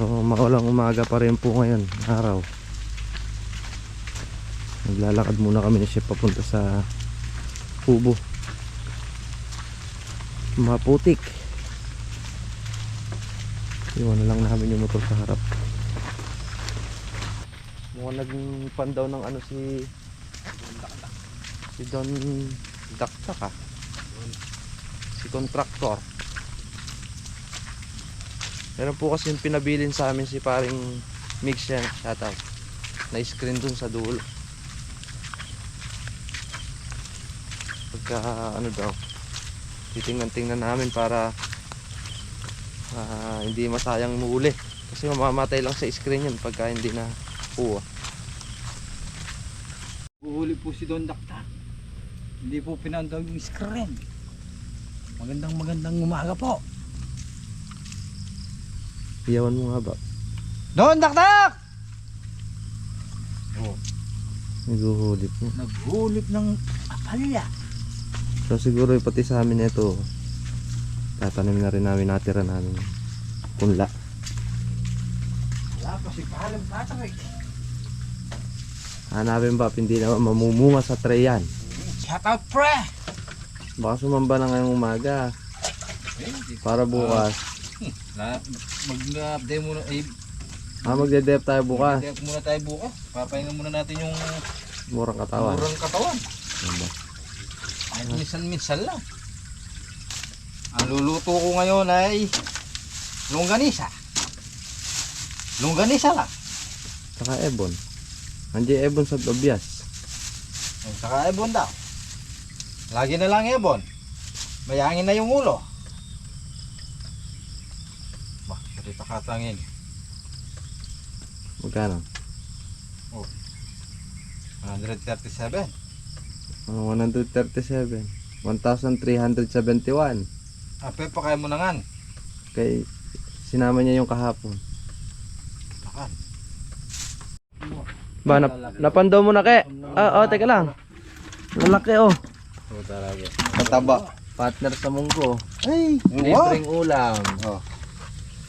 So maulang umaga pa rin po ngayon araw. Naglalakad muna kami ni Chef papunta sa kubo. Maputik. Iwan na lang namin yung motor sa harap. Mukhang naging pandaw ng ano si Don Dakdak ah. Si contractor. Meron po kasi yung pinabilin sa amin si paring mix yan, shoutout. Na-screen dun sa dulo. Pagka ano daw, titingnan-tingnan namin para hindi masayang muuli. Kasi mamamatay lang sa screen yan pagka hindi na kuha. Uhuli po si Don Dakdak. Hindi po pinandaw yung screen. Magandang umaga po. Iyawan mo nga ba? Don Dakdak! Oh, Naguhulip mo. naghulip ng apalya. So siguro pati sa amin ito, tatanim na rin namin, natira namin punla. Wala pa si Palang Patrick. Hanapin ba, hindi na mamumunga sa tray yan. Shout out pre! Baka sumamba na ngayong umaga para bukas. Mag-update muna. Magde-dep tayo bukas. Mag-update muna tayo bukas. Papahinga muna natin yung Murang katawan. murang katawan. Diba? Ay, minsan lang. Ang luluto ko ngayon ay longganisa. Longganisa lang. Saka ebon. Andiyan ebon sa Tobias. Ay, saka ebon daw. Lagi na lang ebon. Mayangin na yung ulo. Bah, sarita katangin. Magkano? 137. 137. 1,371. Ape, pakay mo na nga. Kay sinama niya yung kahapon. Takan. Ba, napandaw mo na ke? Teka lang. Lalaki oh. Oo talaga. Kataba. Partner sa munggo. Ay, Libreng ulam. Oh.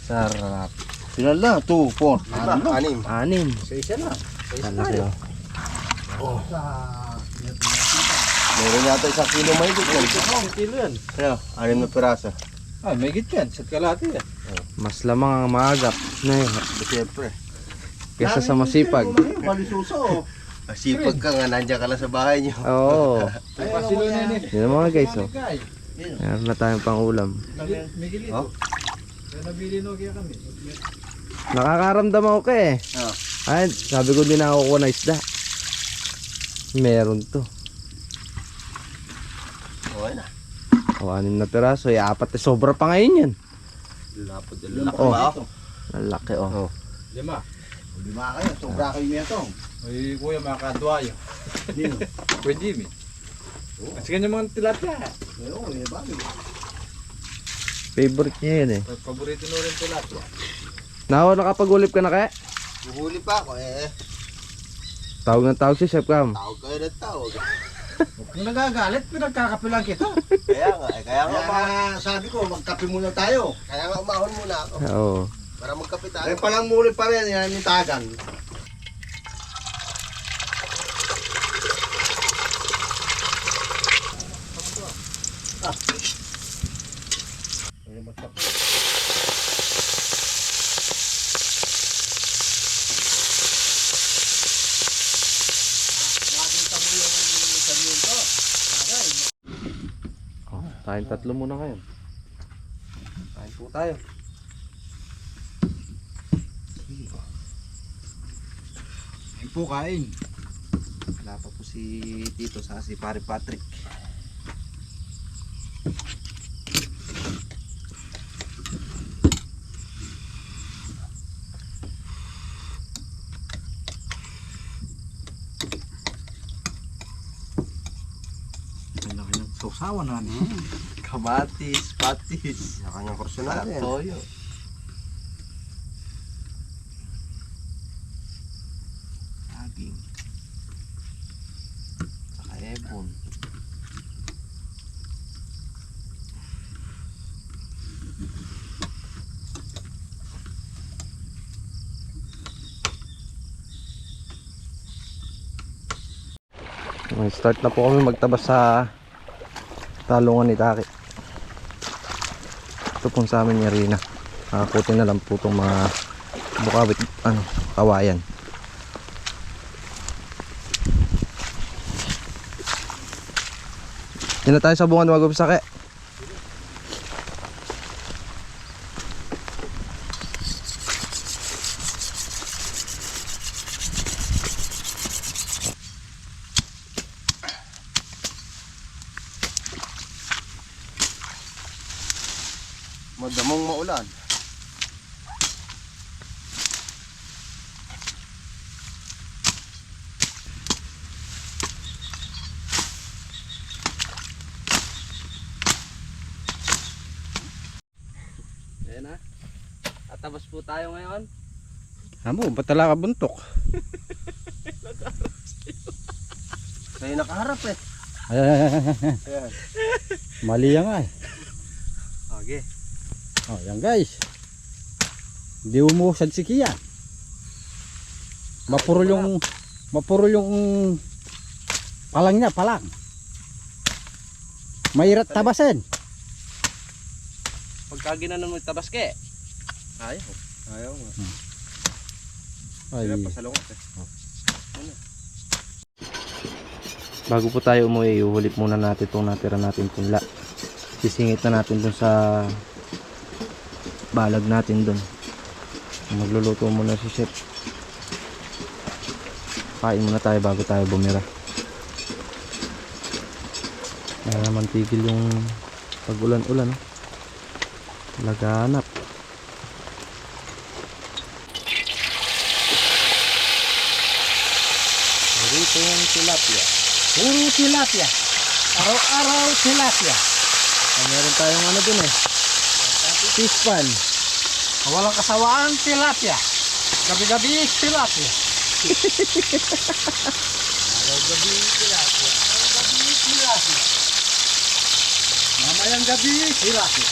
Sarap. Pilan na, 2, 4, 6. 6. Isa na. Lalaki oh. Meron yata 1 kilo may higit yan. Kilo yan. Ano? 6 na piraso. Ay, may git yan. Sat kalati yan. Mas lamang ang maagap na yun. Siyempre. Kesa sa masipag. Malisuso. Masipag ka nga, nandiyan ka lang sa bahay niyo. Oo. Ay, pasilo na yan. Yun ang mga guys oh. Meron na tayong pang ulam. May gilid. Oh? Kaya nabili no kaya kami. Nakakaramdam ako ka eh. Oh. Ay, sabi ko din na ako na isda. Meron to. Okay na. O, 6 na piraso. 4 sobra pa ngayon yan. Lapod Oh. ba ako? Lalaki oh. 5. 5 kayo, sobra kayo niya to. Ay, kuya, makakadwayo. Dino. Kuya Jimmy. Kasi ganyan mga tilapia. Oo, eh, bagay. Favorite niya yun eh. Paborito na rin tilapia. Nakapag-ulip ka na kaya? Buhuli pa ako eh. Tawag ng tawag si Chef Cam. Tawag kayo ng tawag. Huwag kang nagagalit, pinagkakapilang kita. Kaya nga sabi ko, magkape muna tayo. Kaya nga umahon muna ako. Oo. Para magkape tayo. Eh palang muli pa rin, yan yung tagan. Tayong 3 muna ngayon. Kain po tayo. Ay po, kain. Wala pa po si Tito sa si Pare Patrick. Kanya-kanyang sausawan namin. Kamatis, patis, Sa kanyang personal yan. toyo. Saging. Saka ebon. Start na po kami magtabas sa talungan ni Taki. Ito pong sa amin ni Rina. Nakakutin na lang po itong mga bukawit, kawayan. Hindi na tayo sa bunga na mag-upsake. Madamong maulan. Ayan na. Tatabas po tayo ngayon. Amo, ba't tala ka buntok? Kayo nakaharap eh. Ayan. Mali yan nga eh. Okay. Oh, yan guys. Hindi umusad si Kian. Mapurol yung palang niya, palang. Mahirap tabasin. Pagka ginanon mo tabas ke. Ayaw. Ayaw nga. Ay, Pasalungot eh. Bago po tayo umuwi, uhulip muna natin itong natira natin punla. Sisingit na natin dun sa balag natin dun. Magluluto muna si chef. Kain muna tayo bago tayo bumira. Kaya naman tigil yung pag-ulan-ulan. Laganap. Dito yung tilapia. puro tilapia. Araw-araw tilapia. Meron tayong ano dun eh. Fish pan. Walang kasawaan tilapia. Gabi-gabi tilapia. Araw-gabi tilapia. Araw-gabi tilapia. Mamayang gabi tilapia.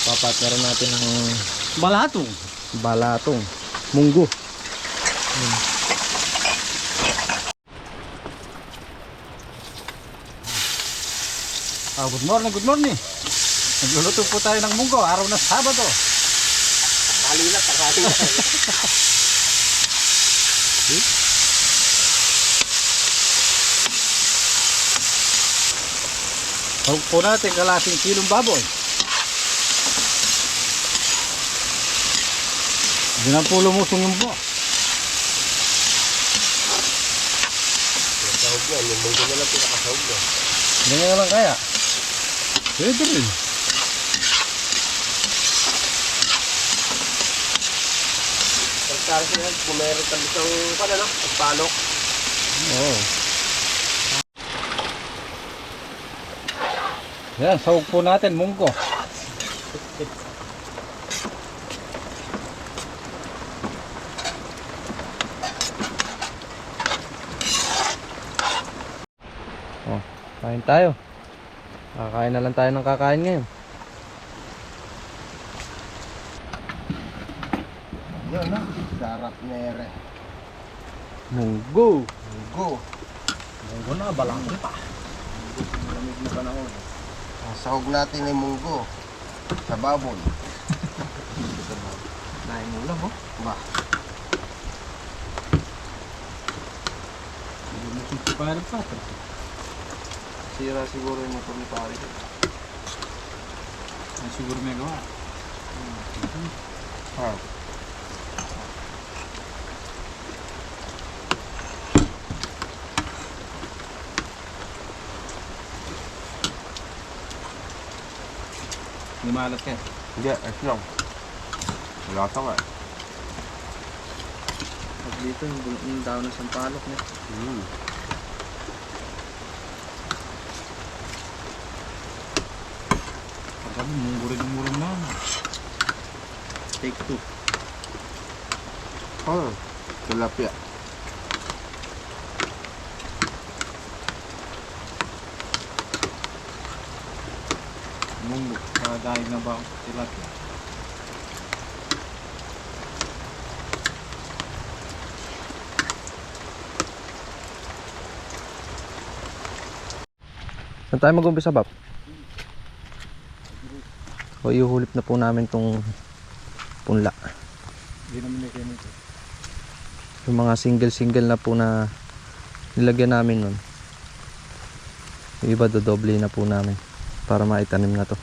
Papatera natin ng Balatong. balatong. Munggo. Good morning, good morning. Nagluluto po tayo ng munggo, araw na Sabado. Halina, takali na. Tawag po natin kalating kilong baboy. Hindi na po lumusong yung buwan. Sahog yan, yung munggo na lang pinakasahog yan. Ganyan na lang kaya. Pwede rin. Pagkara sila, kung meron kami isang pagpalok. Oo. Yan, sahog po natin munggo. Kain tayo. Kakain na lang tayo ng kakain ngayon. Yan na, sarap nere. Munggo. Munggo. Munggo na, balangin pa. Malamig na panahon. Sahog natin yung munggo. Sa baboy. Nain mo lang, oh. Ba? Parang pa. Sira siguro yung motor ni pare. Siguro may gawa. Ha. Lumalat ka. Hindi, es lang. Wala ka nga. Pag dito, yung daw ng sampalok niya. Sabi, munggo rin ang murang naman. Take 2. Oh, tilapia. Munggo. Dahil na ba tilapia? Saan tayo mag-umpisa, Bap? O iuhulip na po namin tong punla. Hindi naman kayo nito. Yung mga single na po na nilagyan namin nun. Yung iba dodoble na po namin para maitanim na to.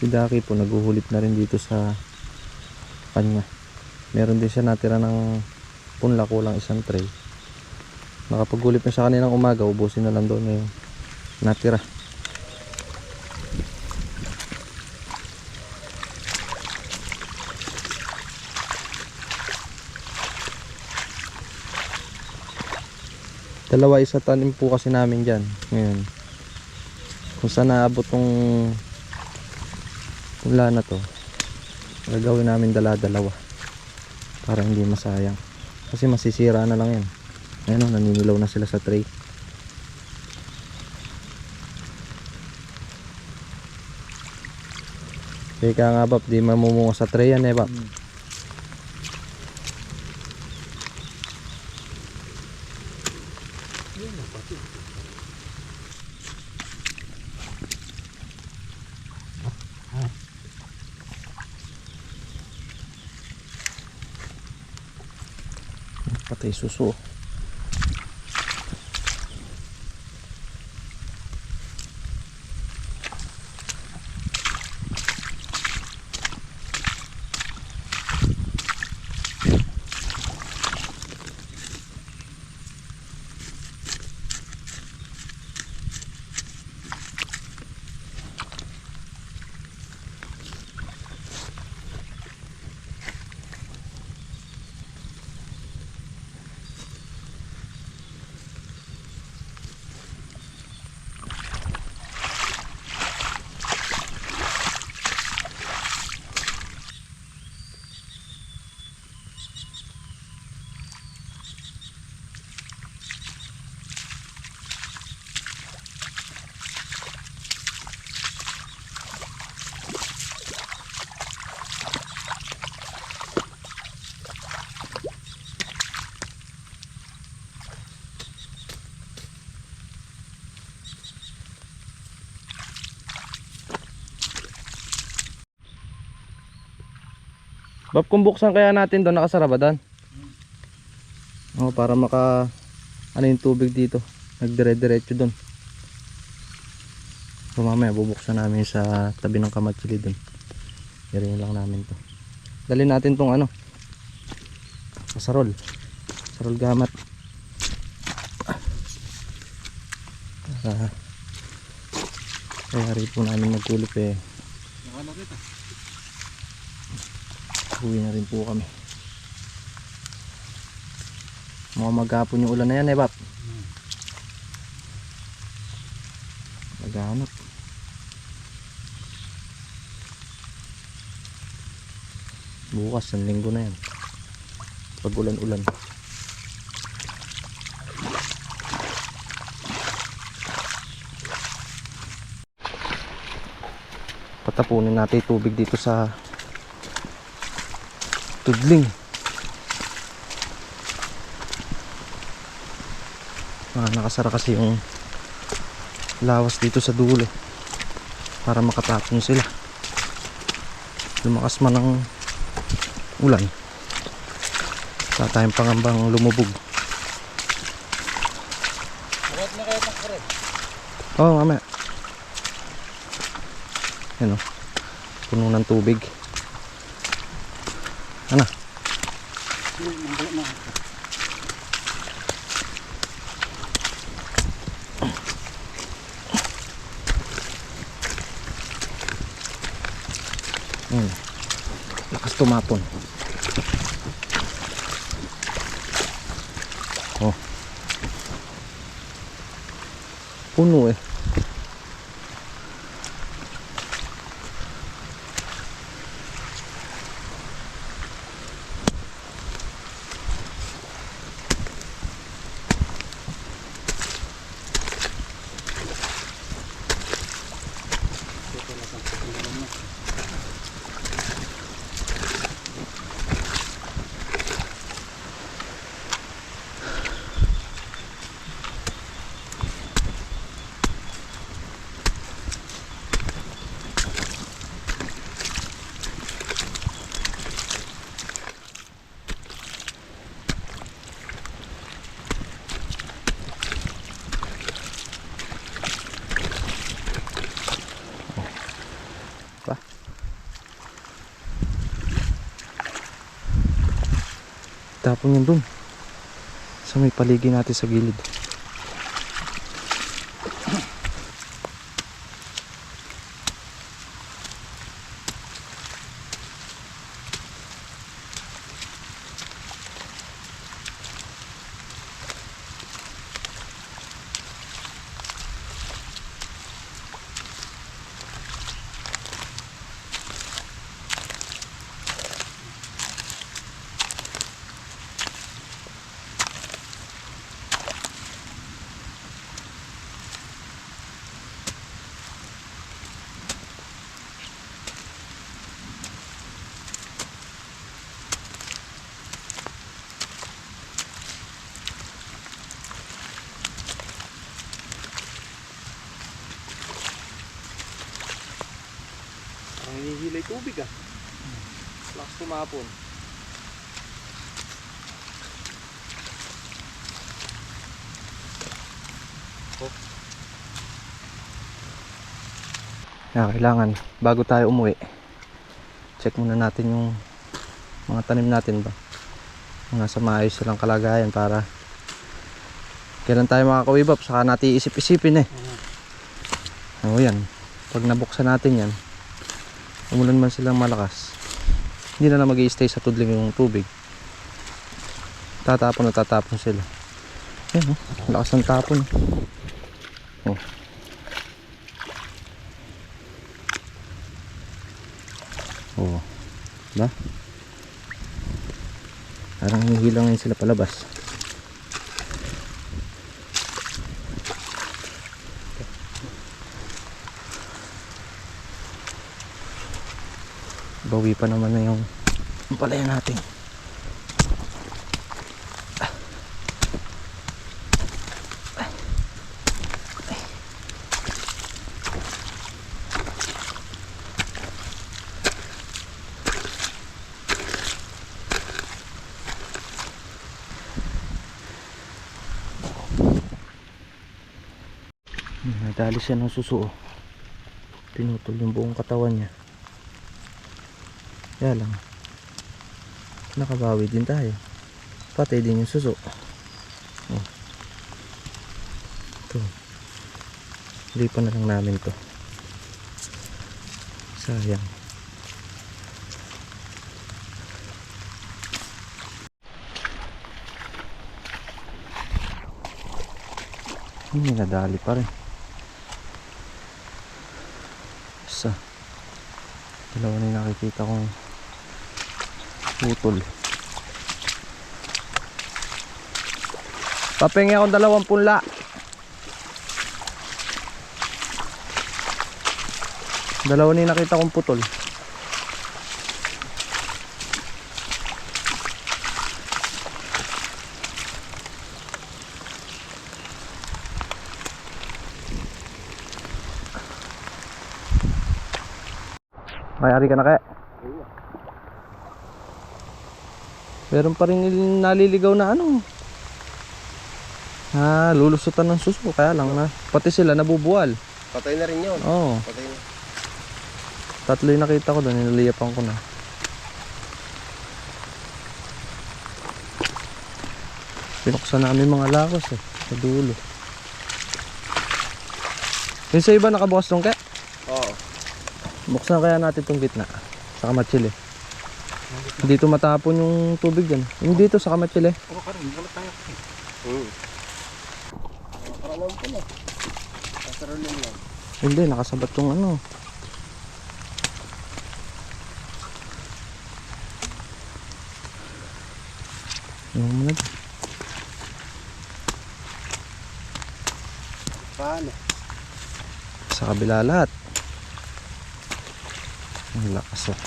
Si Daki po naguhulip na rin dito sa kanya. Meron din siya natira ng punla, kulang isang tray. Nakapaghulit na siya kaninang umaga, ubusin na lang doon yung natira. Dalawa isa tanim po kasi namin dyan ngayon. Kung saan naabot tong punla na to, gagawin namin dala-dalawa para hindi masayang, kasi masisira na lang yan. Ayun o, naninilaw na sila sa tray. Kaya nga Bap, di mamumunga sa tray yan eh Bap. Patay suso. Bab, kung buksan kaya natin doon, nakasara ba doon? Oh, para maka ano yung tubig dito, nagdire-diretso doon. So mamaya bubuksan namin sa tabi ng kamatsili doon. Irin lang namin to. Dali natin tong ano, sarol gamat. Kaya rin po namin nagkulip eh. Uwi na rin po kami. Mga maghapon yung ulan na yan eh Bap. Maghanap. Bukas ang linggo na yan, pag ulan-ulan. Patapunin natin tubig dito sa tudling. Nakasara kasi yung lawas dito sa dulo para makatapon sila. Lumakas man ang ulan, wala tayong pangambang lumubog. Bakit na kayo takre? Oo, mamaya. Yan o, puno ng tubig. Ano? Lakas tumapon. Oh, puno eh. Tapon yun dun. Sa may paligid natin sa gilid. Ang hinihilay tubig ah. Lakas tumapon. Kailangan bago tayo umuwi, check muna natin yung mga tanim natin ba. Nasa maayos silang kalagayan para kailan tayo makakawibap, saka natin isip-isipin eh. O yan, pag nabuksan natin yan, umulan man silang malakas, hindi na lang mag-i-stay sa tudling yung tubig. Tatapon na tatapon sila. Yan lakas ng tapon. Oh. Oh. Diba? Parang hinihilang ngayon sila palabas. Bawi pa naman na yung palaya natin. Nadali siya ng suso. Pinutol yung buong katawan niya. Kaya lang, nakabawi din tayo. Patay din yung suso. Oh. Ito. Lipan na lang namin to. Sayang. Hindi nadali pa rin. Isa. Dalawa na yung nakikita kong putol. Papengi akong 2 punla. Dalawa na yung nakita kong putol. Mayari ka na kaya? Meron pa rin naliligaw na ano. Lulusutan ng suso, kaya lang na. Pati sila nabubuwal. Patay na rin yun. Oo. Patay na. 3 yung nakita ko doon, nilaliyapan ko na. Pinuksan namin mga lakos eh, sa dulo. Yung sa iba nakabukas nung kaya? Oo. Buksan kaya natin itong gitna sa Kamatsili. Dito matapon yung tubig dyan. Yung dito sa Kamatsili. Puro ka rin, wala tayo. Nakakaroon po na. Nakaroon lang. Hindi, nakasabat yung ano. Yung muna dyan. Paano? Sa kabila lahat. Ang lakas oh.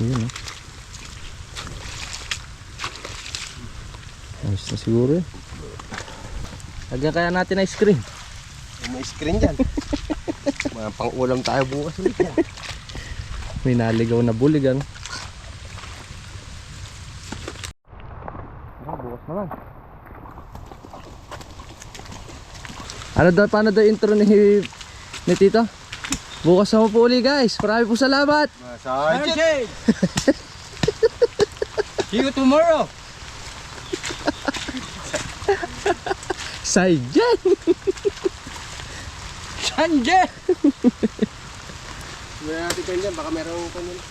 Yun oh. Ayos na siguro eh. Lagyan kaya natin ice cream. May screen dyan. Mga pang-ulam tayo bukas ulit yan. May naligaw na buligan. Bukas naman. Ano daw, paano daw intro ni Tito? Bukas na po uli guys. Marami po salamat. Sergeant! See you tomorrow. Sergeant! Sanje! Hindi natin kayo dyan, baka merong kanila.